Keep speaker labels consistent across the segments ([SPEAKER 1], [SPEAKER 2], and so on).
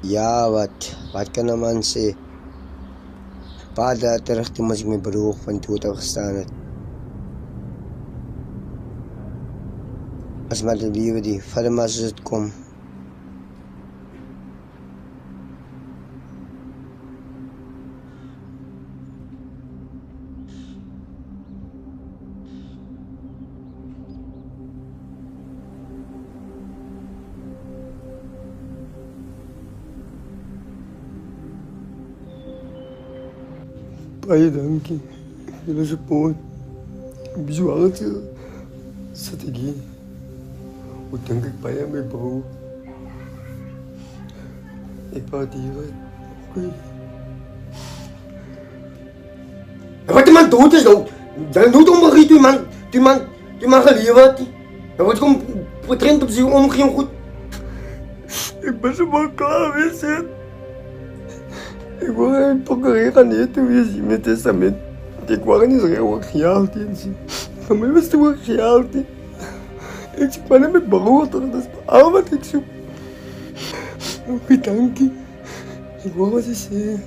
[SPEAKER 1] Ja, wat kan een man sê? Pa dae terug toe moes ek my broer van dood afgestaan het. As maar die liewe die, vat hem as het kom.
[SPEAKER 2] Baie dankie. Julle support. Bezwaar het sit ek hier. Hoe dink ek baie aan my broer. Ek wou die wat. Wat die man dood is nou. Dan dood om begin die man gelewe het. Dan word kom getraind op sy omgee goed. Ek ben so maar klaar wees het. Ik wou een pokkerij gaan eten wees in mijn testament. Ik wou niet zo wat geld in zien. Voor mij was het wel geld in. Ik zoek maar naar mijn broer, dat is al wat ik zoek. Bedankt. Ik wou wat ze zeggen.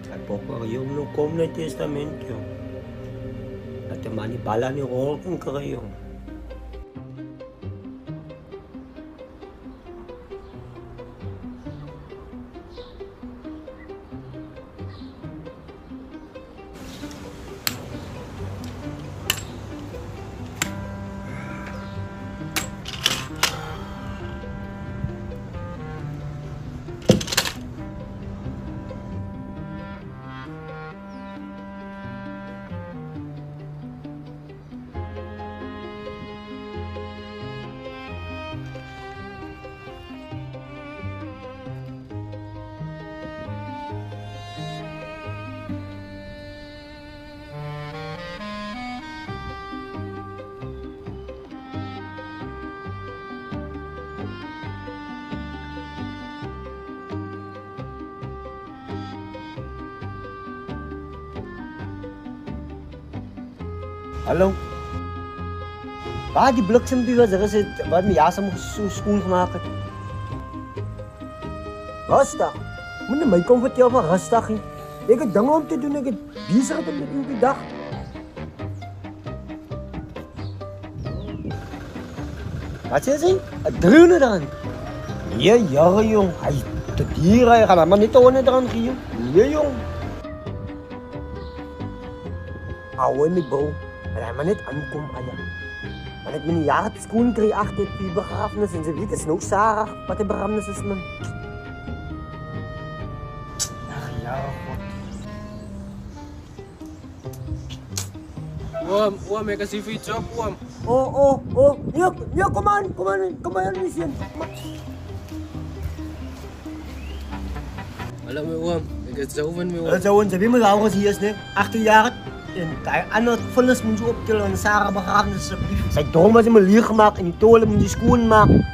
[SPEAKER 3] Het pokker, jong, nou kom naar het testament, jong. Dat de man die bal aan die rol kan krijgen, jong. Hallo? Waar die bliksem was, er is het, wat mijn jas hem zo schoon gemaakt het. Rustig. Moet je mij komen vertellen van rustig. Ik heb dingen om te doen, ik heb bezig te doen die dag. Wat zei ze? Het dreunen dan. Nee, ja, jong. Hij is te dier, hij gaat maar niet te onder eraan gaan. Nee, jong. Hou niet bouw. En hij maar net aankomt, ja. Maar ik ben een jaar te schoon kreeg achter die begrafenis en ze weet het is nog Sarah wat de begrafenis is, man. Ach ja, God.
[SPEAKER 4] Oom, ik zie iets op, oom.
[SPEAKER 3] Oh. Ja, kom aan, Lucien.
[SPEAKER 4] Hallo, mijn oom. Ik heb zo van mijn oom.
[SPEAKER 3] Dat zou onze wimmel ouders hier is, ne? 18 jaar. En die andere vullis moet je optillen en Sarah begraven, alsjeblieft. Zijn droom was in mijn leer gemaakt en die tolen moet je schoon maken.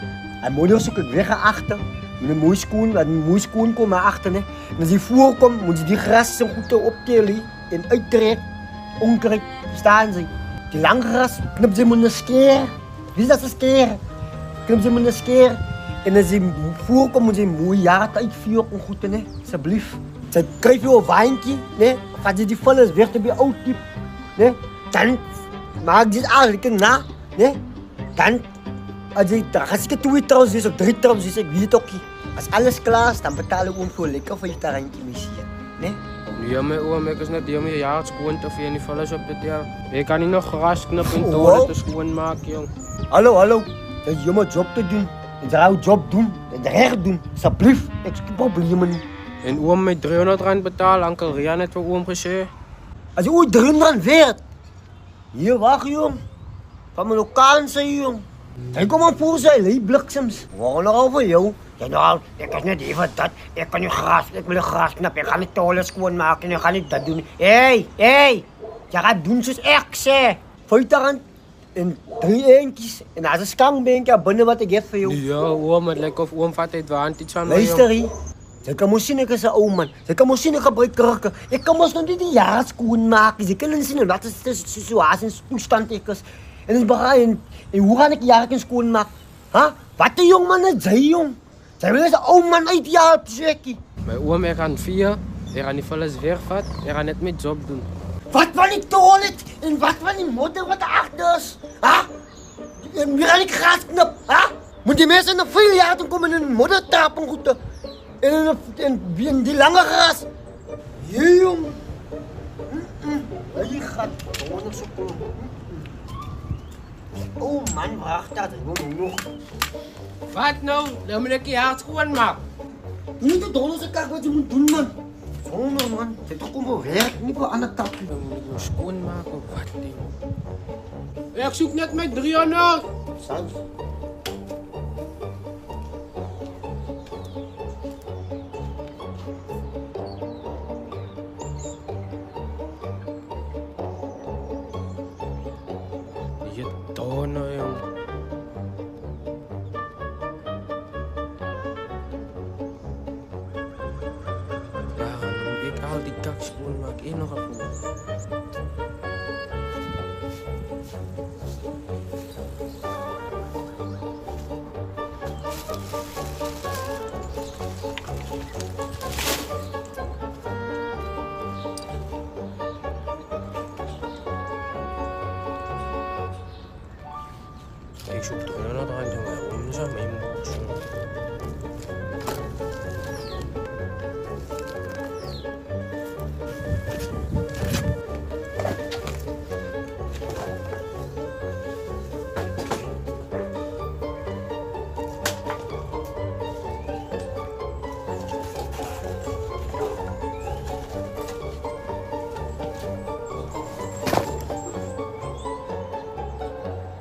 [SPEAKER 3] En moeder zoekt het weg achter. Met een mooie schoen komt naar achter. Ne? En als die voer komt, moet je die gras zo goed optillen en uittrekken. Onkruid, verstaan ze? Die lange gras knip ze met een skeer. Wie is dat een skeer? Knip ze met een skeer. En als die voer komt, moet je een mooie jaar uitvuren en goed, ne? Alsjeblieft. Ze krijg je een wijntje, ne? Gaat je die vullis weg te bij oud diep, ne? Dan maak je het eigenlijk na, ne? Dan, als ik het 2 trouwens is of 3 trouwens is, ik weet het ook niet. Als alles klaar is, dan betalen we gewoon voor lekker voor je tarantje misschien, ne?
[SPEAKER 4] Ja, mijn oom, ik is net die om je jaar schoon te vieren, die vullis op de deur. Ik kan niet nog gras knippen en tolen te schoonmaken, jong.
[SPEAKER 3] Hallo, dat is je job te doen. Je zou job doen, het recht doen, alsjeblieft. Ik heb problemen niet.
[SPEAKER 4] En oom met 300 rand betalen, Ankel Rian het voor oom gezegd.
[SPEAKER 3] Als je ooit 300 rand weert. Hier, wacht, jong. Van mijn lokaal zijn, jong. Ik kom aan voor zijn, die bliksems. Waarom nog over jou? Ja, nou, ik is net even dat. Ik kan niet gras, ik wil gras knappen. Ik ga niet tolen schoonmaken, ik ga niet dat doen. Hé, je gaat doen zoals ik zeg. 50 rand en 3 eentjes. En als een skankbeentje binnen wat ik heb voor jou.
[SPEAKER 4] Ja, oom, het lijkt of oom vat het waant iets van mij.
[SPEAKER 3] Luister hier. Sy kan mos sien ek is 'n ou man. Sy kan mos sien ek gebruik kurke. Ek kan mos nog nie die jare skoon maak. Sy kan nie sien wat is die situasie en toestand ek is. En is baie en hoe gaan ek jare skoon maak? Ha? Wat 'n jong man is hy jong? Sy wil 'n ou man uit jaar sekie.
[SPEAKER 4] My oom ek gaan 4, ek gaan die vullis wegvat, ek gaan net my job doen.
[SPEAKER 3] Wat van die toilet en wat van die modder wat agter is? Ha? En wie gaan die gras knip? Ha? Moet die mense nog veel jaar toe kom in 'n moddertrap en goede. En die lange gras. Hier jong. Hy gaat gewoon zo komen. Oh man, wacht dat. Nog.
[SPEAKER 4] Wat nou? Dan moet ek die hart schoonmaak.
[SPEAKER 3] Niet de dollars kijk wat je moet doen man. Zonde man. Dit toch kom wel werk, niet voor andere takken.
[SPEAKER 4] Dan moet ek nou schoonmaak of wat ding. Ek soek net my 300.
[SPEAKER 3] Sans.
[SPEAKER 4] Je tonen, jong. Waarom moet ik al die kak schoonmaak en nog een voet? Ik zoek toch nog aan de om zo mee moet doen.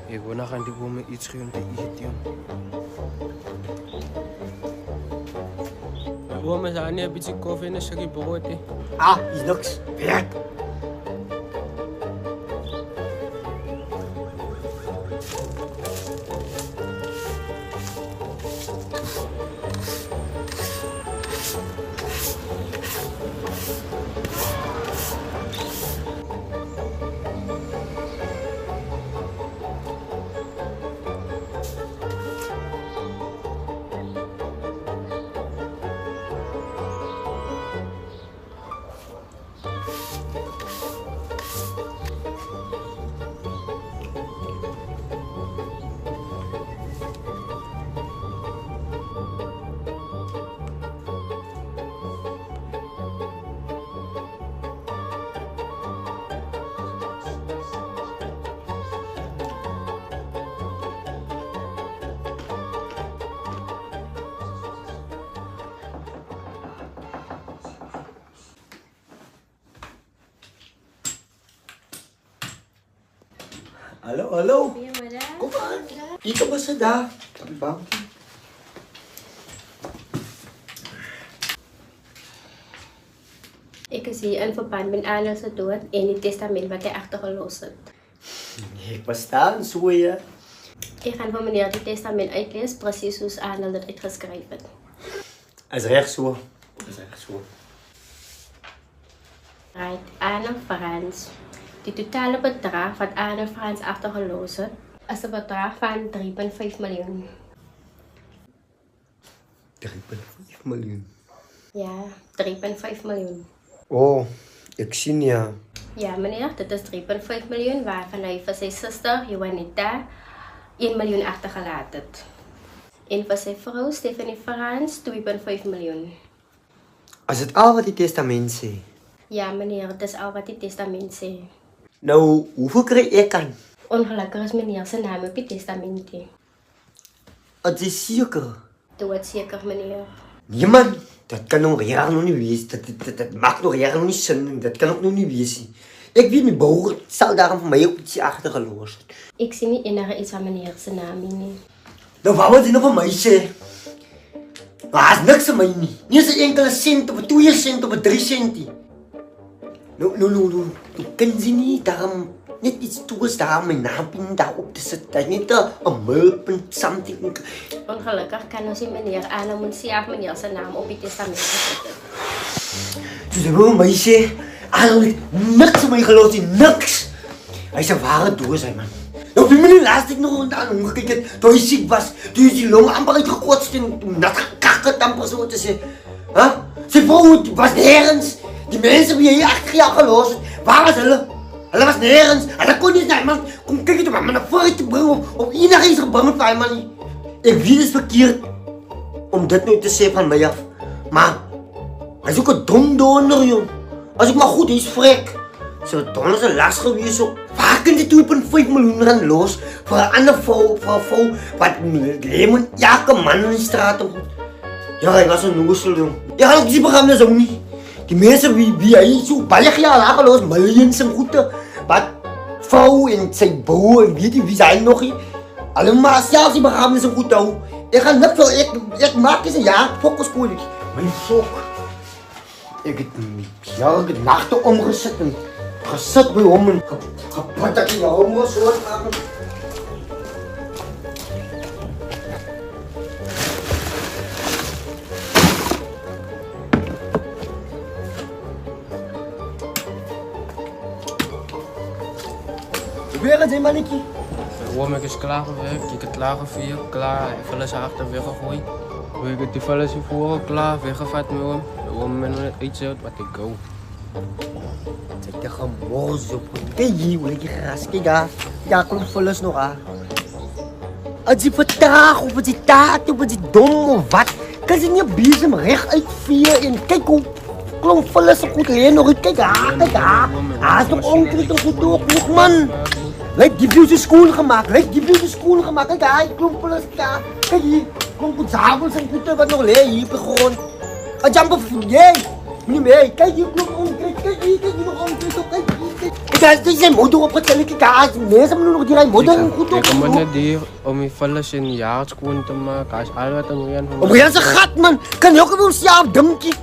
[SPEAKER 4] Ik wil nog aan die bomen iets gaan te eten. Mijn oom is aan een beetje koffie en een stukje brood.
[SPEAKER 3] Ah, is niks. Werk. Hallo, hallo. Kom aan. Ika ba sa da? Sabi ba?
[SPEAKER 5] Ik is hier in verband met Arnold se dood en die testament wat hy agtergelos het.
[SPEAKER 3] Ek verstaan so ja.
[SPEAKER 5] Ek gaan vir meneer die testament uitlees presies soos Arnold dit uitgeskryf het.
[SPEAKER 3] Is reg so. Is reg so.
[SPEAKER 5] Right, Arnold Frans. Die totale bedrag wat Arnold Frans agtergelos het, is 'n bedrag van 3,5 miljoen.
[SPEAKER 3] 3,5 miljoen.
[SPEAKER 5] Ja, 3,5 miljoen.
[SPEAKER 3] Oh, ek sien ja.
[SPEAKER 5] Ja, meneer, dit is 3,5 miljoen waarvan hy vir sy suster Juanita 1 miljoen agtergelaat het. En vir sy vrou Stephanie Frans 2,5 miljoen.
[SPEAKER 3] As dit al wat die testament sê.
[SPEAKER 5] Ja, meneer, dit is al wat die testament sê.
[SPEAKER 3] Nou, hoeveel kry ek aan?
[SPEAKER 5] Ongelukkig is meneer se naam op die testament.
[SPEAKER 3] Dit is seker.
[SPEAKER 5] Dood seker, meneer.
[SPEAKER 3] Nee man, dat kan nog reg nog nie wees. Dit maak nog reg nog nie sin. Dit kan ook nog nie wees nie. Ek weet my broer sal daarom vir my op iets agtergelos het.
[SPEAKER 5] Ek sien nie enige iets van meneer se naam nie.
[SPEAKER 3] Nou wat wil jy nou van my sê? Maar is niks van my nie. Nie eens 'n enkele sent of 2 sent of 3 sent nie. Nou, kan jy nie daarom
[SPEAKER 2] net iets toes daar my naampie daar op te sit. Dit net 'n mulpunt something.
[SPEAKER 5] Ongelukkig kan ons die meneer aan moet self meneer se naam op die testament gesit het.
[SPEAKER 2] Dus jy wil my sê, Arnold, niks van my geloof nie, niks. Hy's 'n ware doos, hy man. Nou, wie my laatst ek nog aan hom gekyk het, toe hy siek was, toe is die long amper uitgekotst en nat gekak het amper so te sê. Sy vrou was nergens. Die mense wie hy 8 jaar gelos het, waar was hulle? Hulle was nergens. Hulle kon nie net man kom kyk het om my na voor te bring of enigiets gebring het vir hy man nie. Ek weet dit is verkeerd om dit nou te sê van my af. Maar hy's ook 'n dom donder, jong. As ek maar goed, hy's vrek. So dan is 'n las gewees op. Waar kan die 2.5 miljoen rand los vir 'n ander vrou, wat lemon elke man in die straat om. Ja, hy was 'n noosel, jong. Ja, ek sien begin so nie. Die mense wie hy so baie jaar lank gelos, miljoens en goede. Wat vrou en sy broer en weet jy wie sy nog nie. Allemaal selfs die begrafenis goed hou. Ek gaan net vir ek maak eens 'n jaar fokus koelik. My sok. Ek het nagte omgesit en gesit by hom en gepat ek die hom so aan. Weer eens mannetjie.
[SPEAKER 4] Oom, ek is klaar gewerkt, ik heb klaar gevierd, klaar, vullis achter weggegooid. Ik heb die vullis hiervoor klaar, weggevat met oom. Oom met nog net uitzet wat ik go.
[SPEAKER 3] Sy het gemors op. Kyk hier, hoe lyk die gras, kyk daar. Daar klomp vullis nog aan. As jy vertraag of as jy taat of as jy dom of wat, kan jy nie 'n besem reg uitvee en kyk hoe klomp vullis so goed lê nog. Kyk daar, kyk daar. Is nog onkruid goed ook, man. Lyk die view se skoon gemaak, Kyk daar, klomp vullis daar. Kyk hier, klomp sabels en goede wat nog lê hier op die grond. 'n Jump of jy. Nee, kyk hier klomp onkruid, kyk hier nog onkruid, kyk hier. Kyk, dit is 'n modder opgetel, kyk daar. Mense moet nog die modder en goed op.
[SPEAKER 4] Ik kom net hier om die vullis in jaar schoon te maken, als al wat een weer van
[SPEAKER 3] Op jy se gat man, kan jy ook op self dinkie.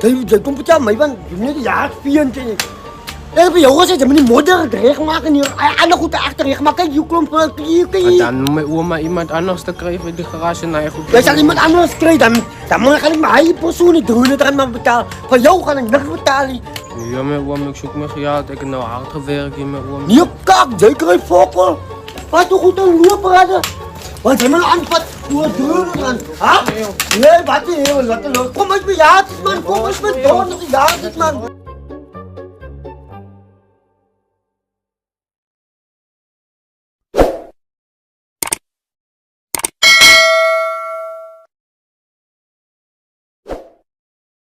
[SPEAKER 3] Jy kom met jou my man, jy moet die jaar veen ken. Ek by jou gesê jy moet die modder reg maak en hier ander goed agter reg maak. Kyk, jy klomp hier.
[SPEAKER 4] Dan moet my ouma iemand anders te kry vir die garage en hy goed.
[SPEAKER 3] Jy sal iemand anders kry dan moet ek my eie persoon doen dit gaan betaal. Vir jou gaan ek niks betaal nie.
[SPEAKER 4] Ja, my oom, ek soek my geld, ek het nou hard gewerk hier my oom.
[SPEAKER 3] Nee kak, jy kry fokol. Wat hoe goed dan loop brade. Wat jy maar aanvat. Hoe doen dan? Ha? Nee, wat jy wat loop. Kom ons bejaard man, kom ons met door nog die jaar man.